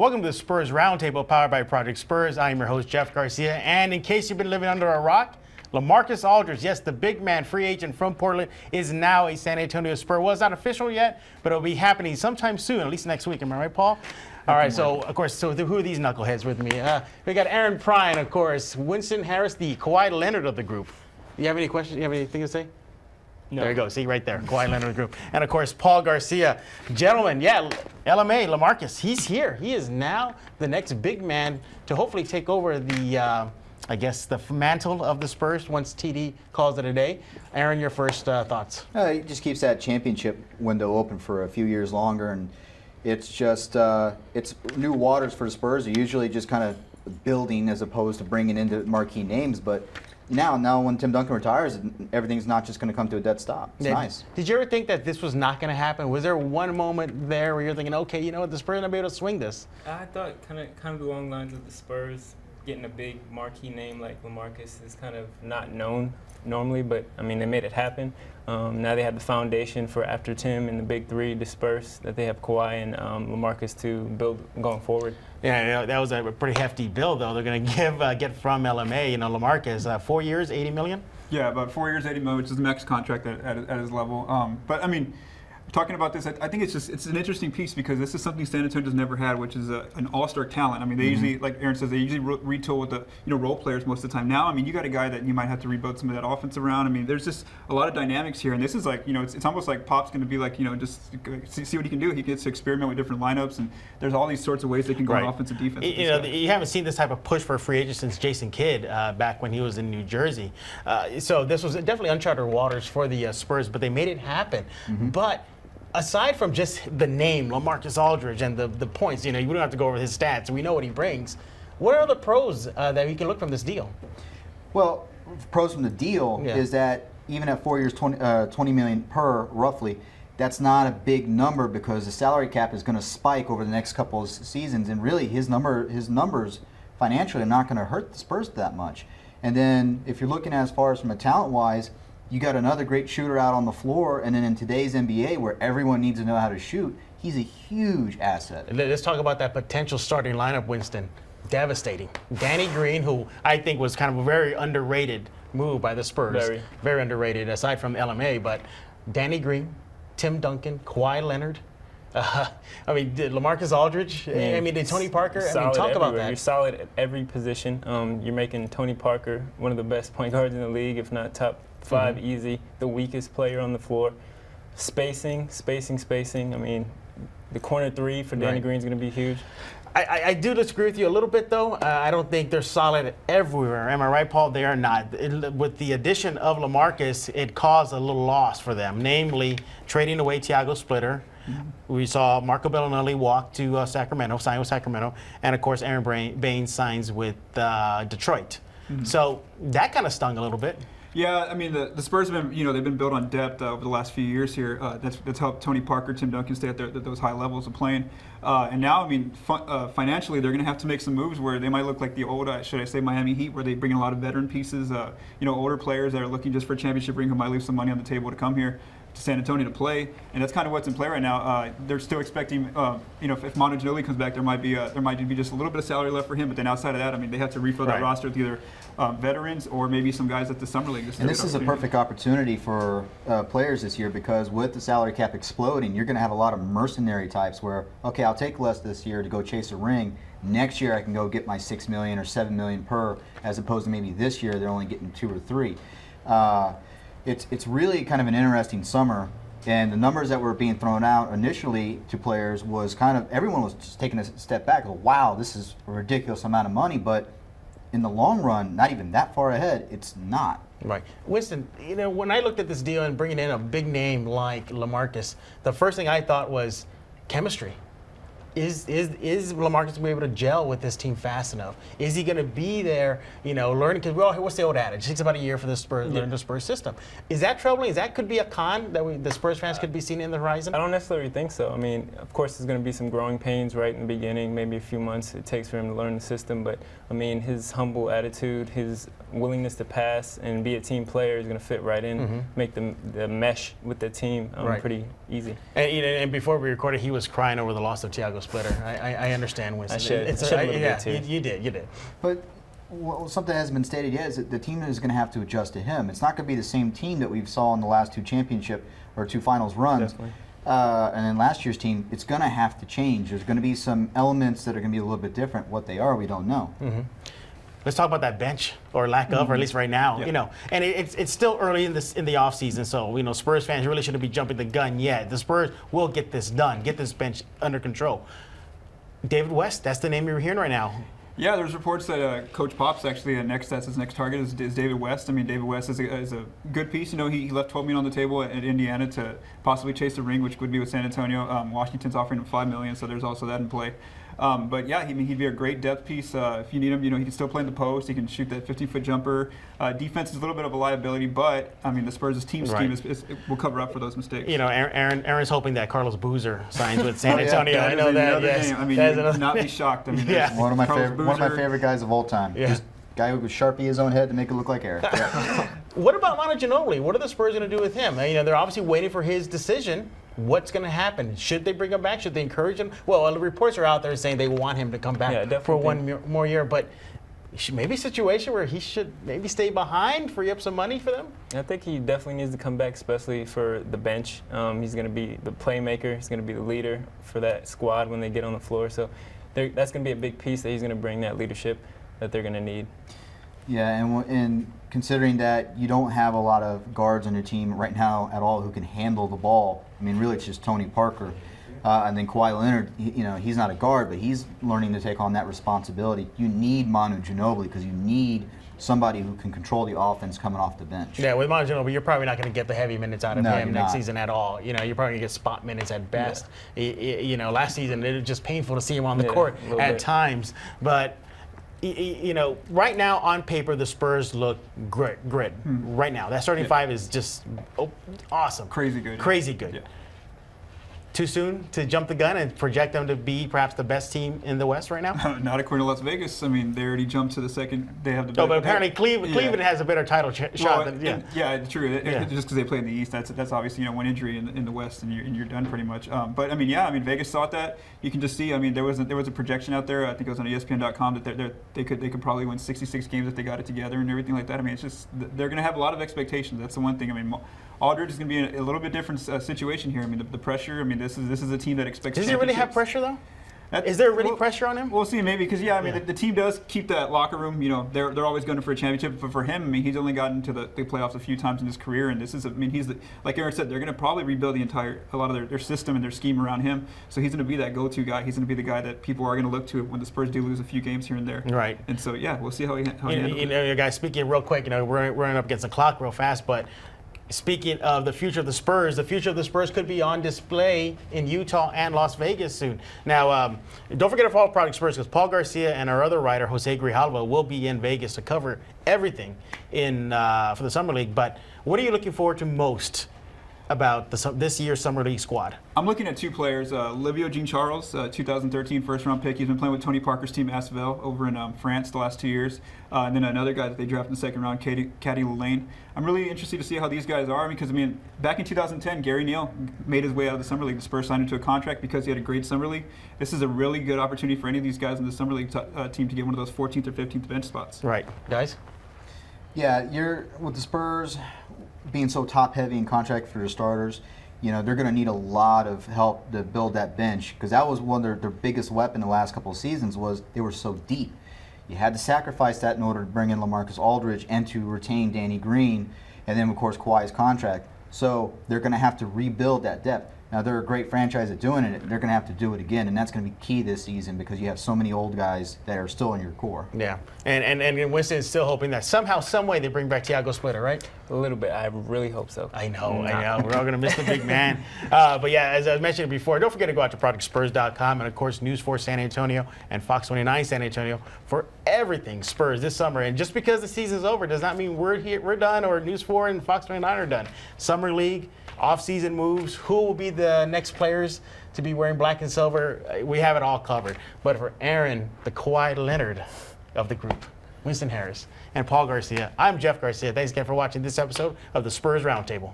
Welcome to the Spurs Roundtable, powered by Project Spurs. I am your host, Jeff Garcia. And in case you've been living under a rock, LaMarcus Aldridge, yes, the big man, free agent from Portland, is now a San Antonio Spur. Well, it's not official yet, but it'll be happening sometime soon, at least next week. Am I right, Paul? All right, so, of course, who are these knuckleheads with me? We got Preine, of course, Winston Harris, the Kawhi Leonard of the group. Do you have any questions? You have anything to say? No. There you go. See, right there. Kawhi Leonard group. And, of course, Paul Garcia. Gentlemen, yeah, LMA, LaMarcus, he's here. He is now the next big man to hopefully take over the, I guess, the mantle of the Spurs once TD calls it a day. Aaron, your first thoughts? He just keeps that championship window open for a few years longer, and it's just it's new waters for the Spurs. They're usually just kind of building as opposed to bringing into marquee names, but now when Tim Duncan retires, everything's not just going to come to a dead stop. It's nice. Did you ever think that this was not going to happen? Was there one moment there where you're thinking, okay, you know what, the Spurs are going to be able to swing this? I thought kind of along the lines of the Spurs getting a big marquee name like LaMarcus is kind of not known normally, but I mean, they made it happen. Now they have the foundation for after Tim and the big three disperse, that they have Kawhi and LaMarcus to build going forward. Yeah, that was a pretty hefty bill, though. They're going to get from LMA, LaMarcus, 4 years, $80 million? Yeah, about 4 years, $80 million, which is the max contract at his level. But I mean, talking about this, I think it's an interesting piece because this is something San Antonio's never had, which is an all-star talent. I mean, they usually, like Aaron says, they usually retool with the role players most of the time. Now, I mean, you got a guy that you might have to rebuild some of that offense around. I mean, there's just a lot of dynamics here, and this is like, it's almost like Pop's going to be like, just see what he can do. He gets to experiment with different lineups, and there's all these sorts of ways they can go on offense and defense. You haven't seen this type of push for a free agent since Jason Kidd back when he was in New Jersey. So this was definitely uncharted waters for the Spurs, but they made it happen. But aside from just the name, LaMarcus Aldridge, and the points, we don't have to go over his stats. We know what he brings. What are the pros that we can look from this deal? Well, pros from the deal is that even at 4 years, $20 million per, roughly, that's not a big number because the salary cap is going to spike over the next couple of seasons, and really his numbers financially are not going to hurt the Spurs that much. And then if you're looking as far as from a talent-wise, you got another great shooter out on the floor, and then in today's NBA, where everyone needs to know how to shoot, he's a huge asset. Let's talk about that potential starting lineup, Winston. Devastating. Danny Green, who I think was kind of a very underrated move by the Spurs. Very underrated, aside from LMA, but Danny Green, Tim Duncan, Kawhi Leonard. I mean, LaMarcus Aldridge. I mean, Tony Parker. I mean, talk about that. You're solid at every position. You're making Tony Parker one of the best point guards in the league, if not top 5 easy. The weakest player on the floor. Spacing. I mean, the corner three for Danny Green is going to be huge. I do disagree with you a little bit, though. I don't think they're solid everywhere. Am I right, Paul? They are not. With the addition of LaMarcus, it caused a little loss for them, namely trading away Thiago Splitter. We saw Marco Bellinelli walk to Sacramento, sign with Sacramento, and of course Aaron Baines signs with Detroit. So that kind of stung a little bit. Yeah, I mean the Spurs have been they've been built on depth over the last few years here. That's helped Tony Parker, Tim Duncan stay at those high levels of playing. And now, I mean, financially they're going to have to make some moves where they might look like the old, should I say, Miami Heat, where they bring in a lot of veteran pieces, older players that are looking just for a championship ring who might leave some money on the table to come here to San Antonio to play, and that's kind of what's in play right now. They're still expecting, if Manu Ginobili comes back, there might be just a little bit of salary left for him. But then outside of that, I mean, they have to refill that roster with either veterans or maybe some guys at the summer league. And this is a perfect opportunity for players this year because with the salary cap exploding, you're going to have a lot of mercenary types where, okay, I'll take less this year to go chase a ring. Next year, I can go get my $6 million or $7 million per, as opposed to maybe this year they're only getting 2 or 3. It's really kind of an interesting summer, and the numbers that were being thrown out initially to players was kind of, everyone was just taking a step back. Wow, this is a ridiculous amount of money, but in the long run, not even that far ahead, it's not. Right. Winston, when I looked at this deal and bringing in a big name like LaMarcus, the first thing I thought was chemistry. Is LaMarcus going to be able to gel with this team fast enough? Is he going to be there, learning? Because what's the old adage? It takes about a year for the Spurs learn the Spurs system. Is that troubling? Is that could be a con that the Spurs fans could be seeing in the horizon? I don't necessarily think so. I mean, of course, there's going to be some growing pains right in the beginning, maybe a few months it takes for him to learn the system. But I mean, his humble attitude, his willingness to pass and be a team player is going to fit right in, make the mesh with the team pretty easy. And before we recorded, he was crying over the loss of Thiago Tiago Splitter. I understand, Winston. I should. It's I should a little yeah, bit, too. You did. But something that hasn't been stated yet is that the team is going to have to adjust to him. It's not going to be the same team that we've saw in the last two championship or two finals runs. Definitely. And then last year's team, it's going to have to change. There's going to be some elements that are going to be a little bit different. What they are, we don't know. Mm-hmm. Let's talk about that bench, or lack of, or at least right now. Yeah. You know, and it's still early in the offseason, so you know Spurs fans really shouldn't be jumping the gun yet. The Spurs will get this done, get this bench under control. David West, that's the name you're hearing right now. Yeah, there's reports that Coach Pop's actually that's his next target is David West. I mean, David West is a good piece. You know, he left $12 million on the table at Indiana to possibly chase the ring, which would be with San Antonio. Washington's offering him $5 million, so there's also that in play. But yeah, he'd be a great depth piece if you need him. You know, he can still play in the post. He can shoot that 15-foot jumper. Defense is a little bit of a liability, but I mean, the Spurs' team scheme will cover up for those mistakes. You know, Aaron's hoping that Carlos Boozer signs with San Antonio. Yeah, I know that. Yes. I mean, you would not be shocked. I mean, Yeah. One of my favorite guys of all time. Yeah. Just guy who could Sharpie his own head to make it look like Eric. Yeah. What about Manu Ginobili? What are the Spurs going to do with him? You know, they're obviously waiting for his decision. What's going to happen? Should they bring him back? Should they encourage him? Well, the reports are out there saying they want him to come back for one more year, but maybe a situation where he should maybe stay behind, free up some money for them? I think he definitely needs to come back, especially for the bench. He's going to be the playmaker. He's going to be the leader for that squad when they get on the floor. So that's going to be a big piece that he's going to bring that leadership that they're going to need. Yeah, and considering that you don't have a lot of guards on your team right now at all who can handle the ball. I mean, really, it's just Tony Parker. And then Kawhi Leonard, you know, he's not a guard, but he's learning to take on that responsibility. You need Manu Ginobili because you need somebody who can control the offense coming off the bench. Yeah, with Manu Ginobili, you're probably not going to get the heavy minutes out of him next not. season at all. You know, you're probably going to get spot minutes at best. Yeah. You know, last season, it was just painful to see him on the court at times. But you know, right now on paper, the Spurs look great. Right now, that starting five is just awesome. Crazy good. Crazy good. Yeah. Too soon to jump the gun and project them to be perhaps the best team in the West right now? Not according to Las Vegas. I mean, they already jumped to the second. They have the. No, but apparently Cleveland has a better title shot than true. Just because they play in the East, that's obviously one injury in the West, and you're done pretty much. But I mean, Vegas thought that. You can just see. I mean, there was a projection out there. I think it was on ESPN.com that they could probably win 66 games if they got it together and everything like that. I mean, it's just they're going to have a lot of expectations. That's the one thing. I mean, Aldridge is going to be in a little bit different situation here. I mean, the pressure. I mean, this is a team that expects. Does he really have pressure though? Is there really pressure on him? We'll see, maybe, because I mean, the team does keep that locker room. You know, they're always going for a championship. But for him, I mean, he's only gotten to the playoffs a few times in his career, and this is, I mean, like Eric said, they're going to probably rebuild a lot of their system and their scheme around him. So he's going to be that go-to guy. He's going to be the guy that people are going to look to when the Spurs do lose a few games here and there. Right. And so we'll see how he handles it. You know, guys, speaking real quick, you know, we're running up against the clock real fast, but. Speaking of the future of the Spurs could be on display in Utah and Las Vegas soon. Now, don't forget to follow Project Spurs because Paul Garcia and our other writer, Jose Grijalva, will be in Vegas to cover everything for the Summer League. But what are you looking forward to most about this year's Summer League squad? I'm looking at two players. Livio Jean-Charles, 2013 first-round pick. He's been playing with Tony Parker's team, Asvel, over in France the last 2 years. And then another guy that they drafted in the second round, Caddy Lane. I'm really interested to see how these guys are because, I mean, back in 2010, Gary Neal made his way out of the Summer League. The Spurs signed him to a contract because he had a great Summer League. This is a really good opportunity for any of these guys in the Summer League team to get one of those 14th or 15th bench spots. Right. Guys? Yeah, you're with the Spurs being so top-heavy in contract for their starters, you know, they're going to need a lot of help to build that bench because that was one of their biggest weapon the last couple of seasons was they were so deep. You had to sacrifice that in order to bring in LaMarcus Aldridge and to retain Danny Green and then, of course, Kawhi's contract. So they're going to have to rebuild that depth. Now, they're a great franchise at doing it. They're going to have to do it again, and that's going to be key this season because you have so many old guys that are still in your core. Yeah, and Winston is still hoping that somehow, some way, they bring back Tiago Splitter, right? A little bit. I really hope so. I know. We're all going to miss the big man. But yeah, as I mentioned before, don't forget to go out to ProjectSpurs.com and, of course, News 4 San Antonio and Fox 29 San Antonio for everything Spurs this summer. And just because the season's over does not mean we're done or News 4 and Fox 29 are done. Summer League, off-season moves, who will be the next players to be wearing black and silver, we have it all covered. But for Aaron, the Kawhi Leonard of the group, Winston Harris, and Paul Garcia, I'm Jeff Garcia. Thanks again for watching this episode of the Spurs Roundtable.